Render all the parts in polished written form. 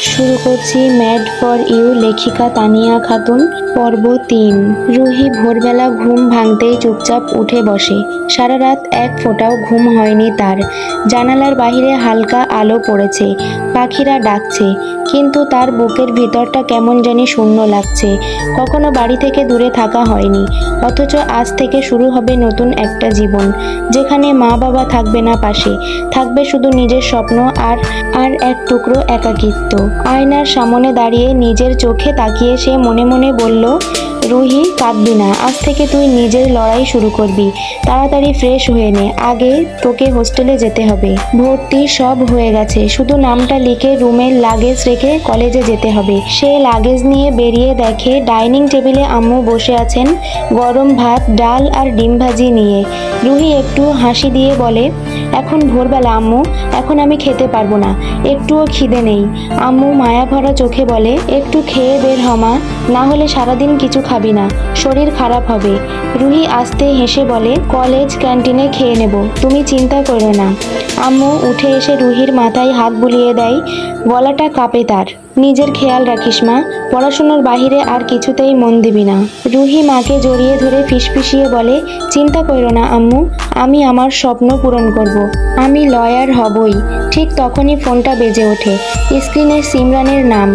শুরু করছি mad for you লেখিকা তানিয়া খাতুন পর্ব ৩। রুহি ভোরবেলা ঘুম ভাঙতেই চুপচাপ উঠে বসে। সারা রাত এক ফোঁটাও ঘুম হয়নি তার। জানালার বাহিরে হালকা আলো পড়েছে, পাখিরা ডাকছে, কিন্তু তার বুকের ভিতরটা কেমন জানি শূন্য লাগছে। কখনো বাড়ি থেকে দূরে থাকা হয়নি, অথচ আজ থেকে শুরু হবে নতুন একটা জীবন, যেখানে মা বাবা থাকবে না পাশে, থাকবে শুধু নিজের স্বপ্ন আর আর এক টুকরো একাকিত্ব। আয়নার সামনে দাঁড়িয়ে নিজের চোখে তাকিয়ে সে মনে মনে বলল, রুহি কাঁদবি না, আজ থেকে তুই নিজের লড়াই শুরু করবি। তাড়াতাড়ি ফ্রেশ হয়ে নে, আগে তোকে হোস্টেলে যেতে হবে। ভর্তি সব হয়ে গেছে, শুধু নামটা লিখে রুমের লাগেজ রেখে কলেজে যেতে হবে। সে লাগেজ নিয়ে বেরিয়ে দেখে ডাইনিং টেবিলে আম্মু বসে আছেন গরম ভাত, ডাল আর ডিম ভাজি নিয়ে। রুহি একটু হাসি দিয়ে বলে, এখন ভোরবেলা আম্মু, এখন আমি খেতে পারবো না, একটুও খিদে নেই। আম্মু মায়া ভরা চোখে বলে, একটু খেয়ে বের হ মা, না হলে সারাদিন কিছু খাবি না, শরীর খারাপ হবে। রুহি আস্তে হেসে বলে, কলেজ ক্যান্টিনে খেয়ে নেব, তুমি চিন্তা করো না। আম্মু উঠে এসে রুহির মাথায় হাত বুলিয়ে দেয়, গলাটা কাঁপে তার। নিজের খেয়াল রাখিস মা, পড়াশোনার বাহিরে আর কিছুতেই মন দিবি না। রুহি মাকে জড়িয়ে ধরে ফিসফিসিয়ে বলে, চিন্তা করো না আম্মু, আমি আমার স্বপ্ন পূরণ করব, আমি লয়ার হবই। ঠিক তখনই ফোনটা বেজে ওঠে, স্ক্রিনে সিমরানের নাম।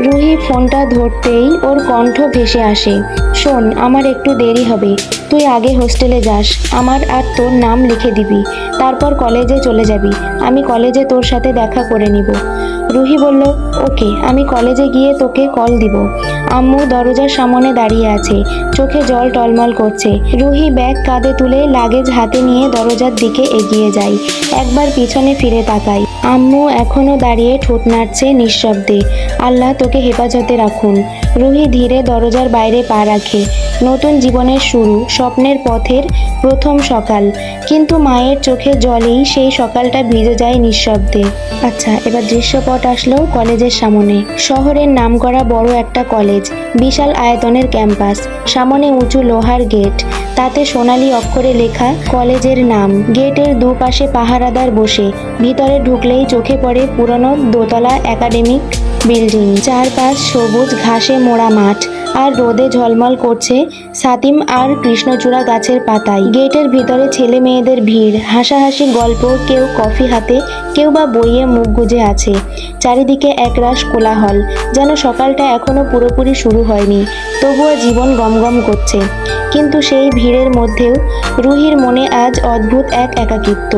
রুহি ফোনটা ধরতেই ওর কণ্ঠ ভেসে আসে, শোন, আমার একটু দেরি হবে, তুই আগে হোস্টেলে যাস, আমার আর তোর নাম লিখে দিবি, তারপর কলেজে চলে যাবি, আমি কলেজে তোর সাথে দেখা করে নিব। রুহি বলল, ওকে, আমি কলেজে গিয়ে তোকে কল দিব। আম্মু দরজার সামনে দাঁড়িয়ে আছে, চোখে জল টলমল করছে। রুহি ব্যাগ কাঁধে তুলে লাগেজ হাতে নিয়ে দরজার দিকে এগিয়ে যায়, একবার পিছনে ফিরে তাকায়। আম্মু এখনো দাঁড়িয়ে ঠোঁট নাড়ছে নিঃশব্দে, আল্লাহ তোকে হেফাজতে রাখুন। রুহি ধীরে দরজার বাইরে পা রাখে, নতুন জীবনের শুরু, স্বপ্নের পথের প্রথম সকাল। কিন্তু মায়ের চোখে জলেই সেই সকালটা ভিজে যায় নিঃশব্দে। আচ্ছা, এবার দৃশ্যপট আসলো কলেজের সামনে। শহরের নামকরা বড় একটা কলেজ, বিশাল আয়তনের ক্যাম্পাস, সামনে উঁচু লোহার গেট, তাতে সোনালী অক্ষরে লেখা কলেজের নাম। গেটের দুপাশে পাহারাদার বসে, ভিতরে ঢুকলেই চোখে পড়ে পুরনো দোতলা একাডেমিক বিল্ডিং, চারপাশ সবুজ ঘাসে মোড়া মাঠ, আর রোদে ঝলমল করছে সাতিম আর কৃষ্ণচূড়া গাছের পাতায়। গেটের ভিতরে ছেলে মেয়েদের ভিড়, হাসাহাসি গল্প, কেউ কফি হাতে, কেউ বা বইয়ে মুখ গুজে আছে। চারিদিকে একরাশ কোলাহল, যেন সকালটা এখনো পুরোপুরি শুরু হয়নি, তবুও জীবন গমগম করছে। কিন্তু সেই ভিড়ের মধ্যেও রুহির মনে আজ অদ্ভুত এক একাকিত্ব।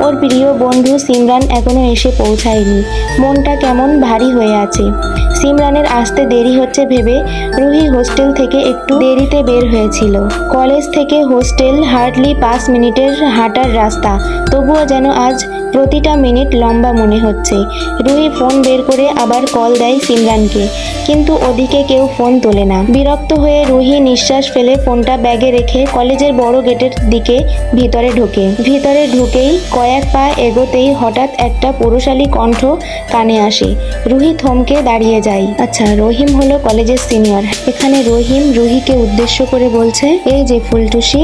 ওর প্রিয় বন্ধু সিমরান এখনো এসে পৌঁছায়নি, মনটা কেমন ভারী হয়ে আছে। সিমরানের আসতে দেরি হচ্ছে ভেবে রুহি হোস্টেল থেকে একটু দেরিতে বের হয়েছিল। কলেজ থেকে হোস্টেল হার্ডলি 5 মিনিটের হাঁটার রাস্তা, তবুও যেন আজ প্রতিটা মিনিট লম্বা মনে হচ্ছে। রুহি ফোন বের করে আবার কল দেয় সিমরানকে, কিন্তু ওদিকে কেউ ফোন তোলে না। বিরক্ত হয়ে রুহি নিঃশ্বাস ফেলে ফোনটা ব্যাগে রেখে কলেজের বড় গেটের দিকে ভিতরে ঢোকে। ভিতরে ঢুকেই কয়েক পা এগোতেই হঠাৎ একটা পুরুষালী কণ্ঠ কানে আসে। রুহি থমকে দাঁড়িয়ে যায়। আচ্ছা, রহিম হলো কলেজের সিনিয়র। এখানে রহিম রুহিকে উদ্দেশ্য করে বলছে, এই যে ফুলটুসি,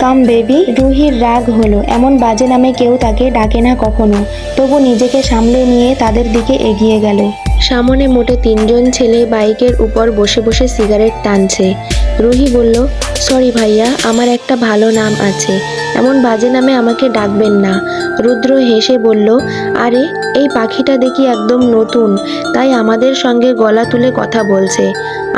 কাম বেবি। রুহির রাগ হলো, এমন বাজে নামে কেউ তাকে ডাকে না কখনো। তবু নিজেকে সামলে নিয়ে তাদের দিকে এগিয়ে গেল। সামনে মোটে 3 জন ছেলে বাইকের উপর বসে বসে সিগারেট টানছে। রুহি বলল, সরি ভাইয়া, আমার একটা ভালো নাম আছে, এমন বাজে নামে আমাকে ডাকবেন না। রুদ্র হেসে বলল, আরে এই পাখিটা দেখি একদম নতুন, তাই আমাদের সঙ্গে গলা তুলে কথা বলছে।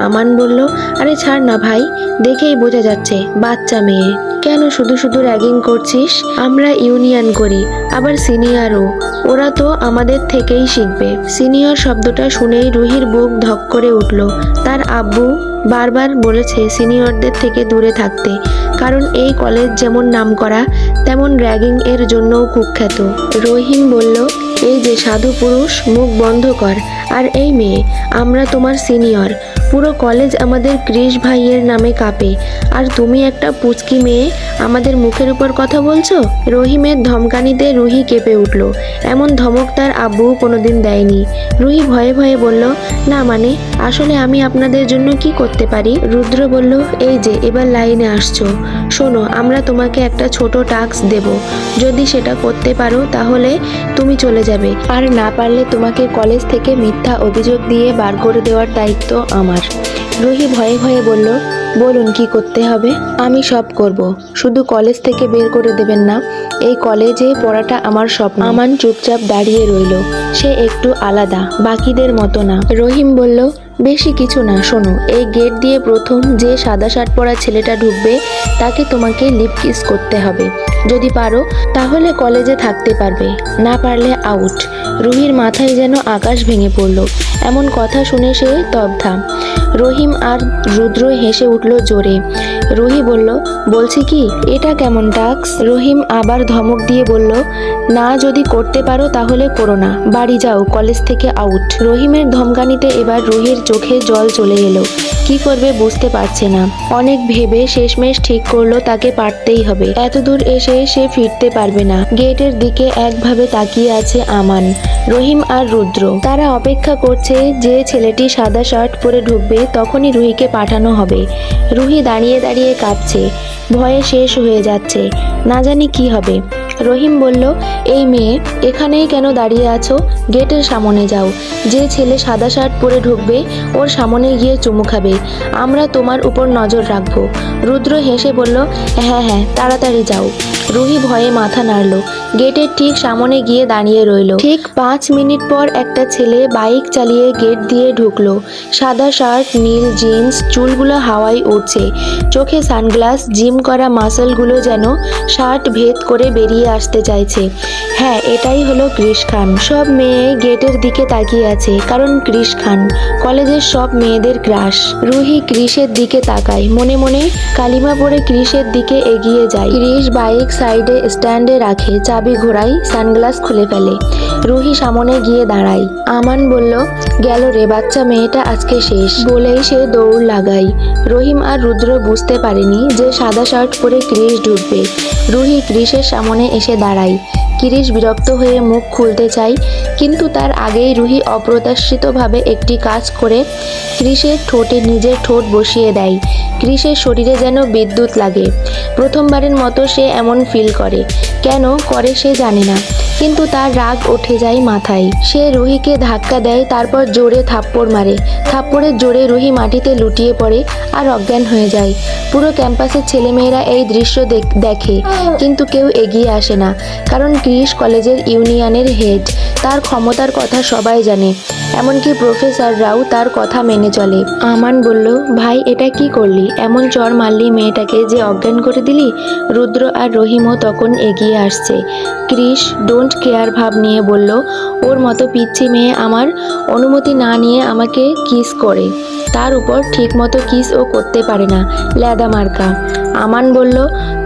আমান বলল, আরে ছাড় না ভাই, দেখেই বোঝা যাচ্ছে বাচ্চা মেয়ে। কেন শুধু শুধু র্যাগিং করছিস? আমরা ইউনিয়ন করি, আবার সিনিয়রও, ওরা তো আমাদের থেকেই শিখবে। সিনিয়র শব্দটা শুনেই রুহির বুক ধক করে উঠল। তার আব্বু বারবার বলেছে সিনিয়রদের থেকে দূরে থাকতে, কারণ এই কলেজ যেমন নামকরা, তেমন র্যাগিং এর জন্যও কুখ্যাত। রহিম বলল, এই যে সাধু পুরুষ, মুখ বন্ধ কর। আর এই মেয়ে, আমরা তোমার সিনিয়র, পুরো কলেজ আমাদের ক্রিশ ভাইয়ের নামে কাঁপে, আর তুমি একটা পুচকি মেয়ে আমাদের মুখের উপর কথা বলছো। রহিমের ধমকানিতে রুহি কেঁপে উঠল। এমন ধমক তার আব্বু কোনোদিন দেয়নি। রুহি ভয়ে ভয়ে বলল, না মানে আসলে আমি আপনাদের জন্য কি করতে পারি? রুদ্র বলল, এই যে এবার লাইনে আসছো, শোনো আমরা তোমাকে একটা ছোট টাস্ক দেব, যদি সেটা করতে পারো তাহলে তুমি চলে যাবে, আর না পারলে তোমাকে কলেজ থেকে মিথ্যা অভিযোগ দিয়ে বার করে দেওয়ার দায়িত্ব আমার। রুহি ভয়ে ভয়ে বলল, বলুন কি করতে হবে, আমি সব করব, শুধু কলেজ থেকে বের করে দেবেন না। এই কলেজে পড়াটা আমার স্বপ্ন। আমান চুপচাপ দাঁড়িয়ে রইল। সে একটু আলাদা, বাকিদের মতো না। রহিম বলল, বেশি কিছু না, শোনো এই গেট দিয়ে প্রথম যে সাদা শার্ট পরা ছেলেটা ঢুকবে তাকে তোমাকে লিপ কিস করতে হবে। যদি পারো তাহলে কলেজে থাকতে পারবে, না পারলে আউট। রুহির মাথায় যেন আকাশ ভেঙে পড়ল। এমন কথা শুনে সে স্তব্ধা। রহিম আর রুদ্র হেসে উঠল জোরে। রুহি বলল, বলছি কি এটা কেমন টাস্ক? রহিম আবার ধমক দিয়ে বলল, না যদি করতে পারো তাহলে করো না, বাড়ি যাও, কলেজ থেকে আউট। রহিমের ধমকানিতে এবার রুহির চোখে জল চলে এলো। কি করবে বুঝতে পারছে না। অনেক ভেবে শেষমেশ ঠিক করলো তাকে পারতেই হবে। এত দূর এসে সে ফিরতে পারবে না। গেটের দিকে একভাবে তাকিয়ে আছে আমান, রহিম আর রুদ্র। তারা অপেক্ষা করছে যে ছেলেটি সাদা শার্ট পরে ঢুকবে তখনই রুহিকে পাঠানো হবে। রুহি দাঁড়িয়ে দাঁড়িয়ে কাঁপছে, ভয়ে শেষ হয়ে যাচ্ছে, না জানি কি হবে। রহিম বলল, এই মেয়ে এখানেই কেন দাঁড়িয়ে আছো? গেটের সামনে যাও, যে ছেলে সাদা শার্ট পরে ঢুকবে ওর সামনে গিয়ে চুমু খাবে, আমরা তোমার উপর নজর রাখবো। রুদ্র হেসে বলল, হ্যাঁ হ্যাঁ তাড়াতাড়ি যাও। রুহি ভয়ে মাথা নাড়ল, গেটের ঠিক সামনে গিয়ে দাঁড়িয়ে রইল। ঠিক 5 মিনিট পর একটা ছেলে বাইক চালিয়ে গেট দিয়ে ঢুকলো। সাদা শার্ট, নীল জিন্স, চুলগুলো হাওয়ায় উড়ছে, চোখে সানগ্লাস, জিম করা মাসলগুলো যেন শার্ট ভেদ করে বেরিয়ে আসতে চাইছে। হ্যাঁ, এটাই হলো ক্রিশ খান। সব মেয়ে গেটের দিকে তাকিয়ে আছে, কারণ ক্রিশ খান কলেজের সব মেয়েদের ক্রাশ। রুহি ক্রিশের দিকে তাকায়, মনে মনে কালিমা পড়ে ক্রিশের দিকে এগিয়ে যায়। ক্রিশ বাইক সাইডে স্ট্যান্ডে রাখে, চাবি ঘোরায়, সানগ্লাস খুলে ফেলে। রুহি সামনে গিয়ে দাঁড়ায়। আমান বলল, গেল রে বাচ্চা মেয়েটা আজকে শেষ, বলেই সে দৌড় লাগায়। রহিম আর রুদ্র বুঝতে পারেনি যে সাদা শার্ট পরে ক্রিশ ঢুকবে। রুহি ক্রিশের সামনে এসে দাঁড়ায়। ক্রিশ বিরক্ত হয়ে মুখ খুলতে চায়, কিন্তু তার আগেই রুহি অপ্রত্যাশিতভাবে একটি কাজ করে ক্রিশের ঠোঁটে নিজের ঠোঁট বসিয়ে দেয়। ক্রিশের শরীরে যেন বিদ্যুৎ লাগে। প্রথমবারের মতো সে এমন ফিল করে। কেন করে সে জানে না, কিন্তু তার রাগ উঠে যায় মাথায়। সে রুহিকে ধাক্কা দেয়, তারপর জোরে থাপ্পড় মারে। থাপ্পড়ের জোরে রুহি মাটিতে লুটিয়ে পড়ে আর অজ্ঞান হয়ে যায়। পুরো ক্যাম্পাসের ছেলেমেয়েরা এই দৃশ্য দেখে, কিন্তু কেউ এগিয়ে আসে না, কারণ ক্রিশ কলেজের ইউনিয়নের হেড। তার ক্ষমতার কথা সবাই জানে, এমনকি প্রফেসররাও তার কথা মেনে চলে। আমান বলল, ভাই এটা কি করলি? এমন চড় মারলি মেয়েটাকে যে অজ্ঞান করে দিলি। রুদ্র আর রহিমও তখন এগিয়ে আসছে। ক্রিশ ডোন্ট কেয়ার ভাব নিয়ে বলল, ওর মতো পিচ্ছি মেয়ে আমার অনুমতি না নিয়ে আমাকে কিস করে, তার উপর ঠিক মতো কিস ও করতে পারে না, ল্যাদা মার্কা। আমান বলল,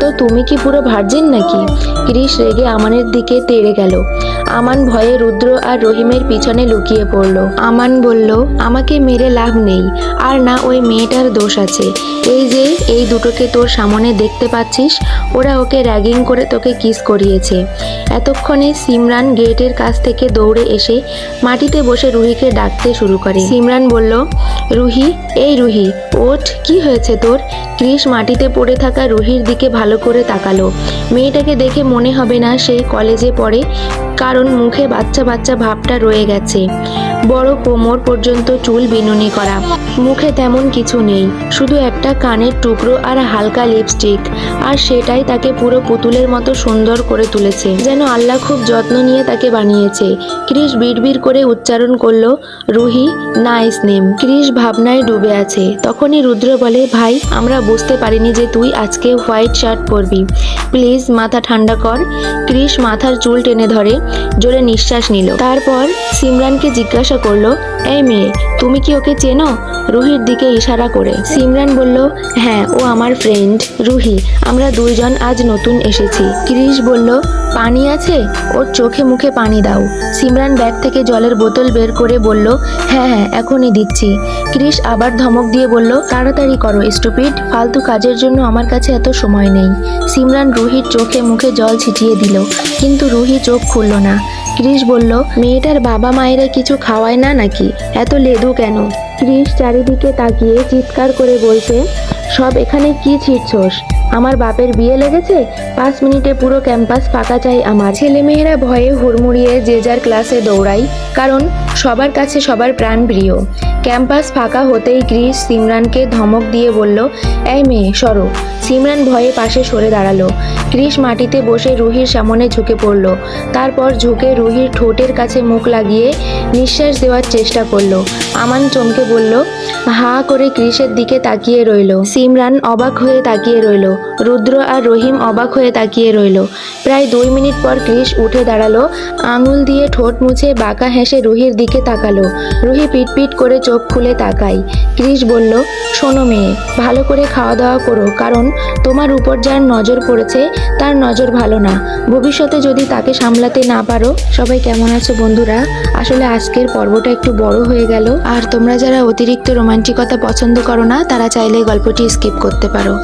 তো তুমি কি পুরো ভার্জিন নাকি? ক্রিশ রেগে আমানের দিকে তেড়ে গেল। আমান ভয়ে রুদ্র আর রহিমের পিছনে লুকিয়ে পড়ল। আমান বলল, আমাকে মেরে লাভ নেই, আর না ওই মেয়েটার দোষ আছে। এই যে এই দুটোকে তোর সামনে দেখতে পাচ্ছিস, ওরা ওকে র্যাগিং করে তোকে কিস করিয়েছে। এতক্ষণে সিমরান গেটের কাছ থেকে দৌড়ে এসে মাটিতে বসে রুহিকে ডাকতে শুরু করে। সিমরান বলল, রুহি, এই রুহি ওঠ, কি হয়েছে তোর? ক্রিশ মাটিতে পড়ে থাকা রুহির দিকে ভালো করে তাকালো। মেয়েটাকে দেখে মনে হবে না সেই কলেজে পড়ে, কারণ মুখে বাচ্চা বাচ্চা ভাবটা রয়ে গেছে। বড় কোমর পর্যন্ত চুল বিনুনি করা, মুখে তেমন কিছু নেই, শুধু একটা কানের টুকরো আর হালকা লিপস্টিক, আর সেটাই তাকে পুরো পুতুলের মতো সুন্দর করে তুলেছে, যেন আল্লাহ খুব যত্ন নিয়ে তাকে বানিয়েছে। ক্রিশ বিড়বিড় করে উচ্চারণ করলো, রুহি, নাইস নেম। ক্রিশ ভাবনায় ডুবে আছে। তখনই রুদ্র বলে, ভাই আমরা বুঝতে পারিনি যে তুই আজকে হোয়াইট শার্ট পরবি, প্লিজ মাথা ঠান্ডা কর। ক্রিশ মাথার চুল টেনে ধরে, জোরে নিঃশ্বাস নিল। তারপর সিমরানকে জিজ্ঞাসা করলো, এই মেয়ে তুমি কি ওকে চেনো? রুহির দিকে ইশারা করে। সিমরান বলল, হ্যাঁ ও আমার ফ্রেন্ড রুহি, আমরা দুইজন আজ নতুন এসেছি। ক্রিশ বলল, পানি আছে? ওর চোখে মুখে পানি দাও। সিমরান ব্যাগ থেকে জলের বোতল বের করে বলল, হ্যাঁ হ্যাঁ এখনই দিচ্ছি। ক্রিস আবার ধমক দিয়ে বলল, তাড়াতাড়ি করো স্টুপিড, ফালতু কাজের জন্য আমার কাছে এত সময় নেই। সিমরান রুহির চোখে মুখে জল ছিটিয়ে দিল, কিন্তু রুহি চোখ খুলল না। ক্রিস বলল, মেয়েটার বাবা মায়েরা কিছু খাওয়ায় না নাকি, এত লেদু কেন? ক্রিস চারিদিকে তাকিয়ে চিৎকার করে বলছে, সব এখানে কি ছিটছোস? আমার বাপের বিয়ে লেগেছে, 5 মিনিটে পুরো ক্যাম্পাস ফাঁকা চাই আমার। ছেলেমেয়েরা ভয়ে হুড়মুড়িয়ে যে যার ক্লাসে দৌড়ায়, কারণ সবার কাছে সবার প্রাণ প্রিয়। ক্যাম্পাস ফাঁকা হতেই ক্রিস সিমরানকে ধমক দিয়ে বলল, এই মেয়ে সরো। সিমরান ভয়ে পাশে সরে দাঁড়ালো। ক্রিস মাটিতে বসে রুহির সামনে ঝুঁকে পড়ল। তারপর ঝুঁকে রুহির ঠোঁটের কাছে মুখ লাগিয়ে নিঃশ্বাস দেওয়ার চেষ্টা করলো। আমান চমকে বলল, হা করে ক্রিসের দিকে তাকিয়ে রইল। সিমরান অবাক হয়ে তাকিয়ে রইল। রুদ্র আর রহিম অবাক হয়ে তাকিয়ে রইল। প্রায় 2 মিনিট পর ক্রিস উঠে দাঁড়ালো, আঙুল দিয়ে ঠোঁট মুছে বাঁকা হেসে রুহির দিকে তাকালো। রুহি পিটপিট করে চোখ খুলে তাকায়। ক্রিস বলল, শোনো মেয়ে, ভালো করে খাওয়া দাওয়া করো, কারণ তোমার উপর যার নজর পড়েছে তার নজর ভালো না। ভবিষ্যতে যদি তাকে সামলাতে না পারো। সবাই কেমন আছো বন্ধুরা? আসলে আজকের পর্বটা একটু বড় হয়ে গেল, আর তোমরা যারা অতিরিক্ত রোমান্টিকতা পছন্দ করো না তারা চাইলে গল্পটি স্কিপ করতে পারো।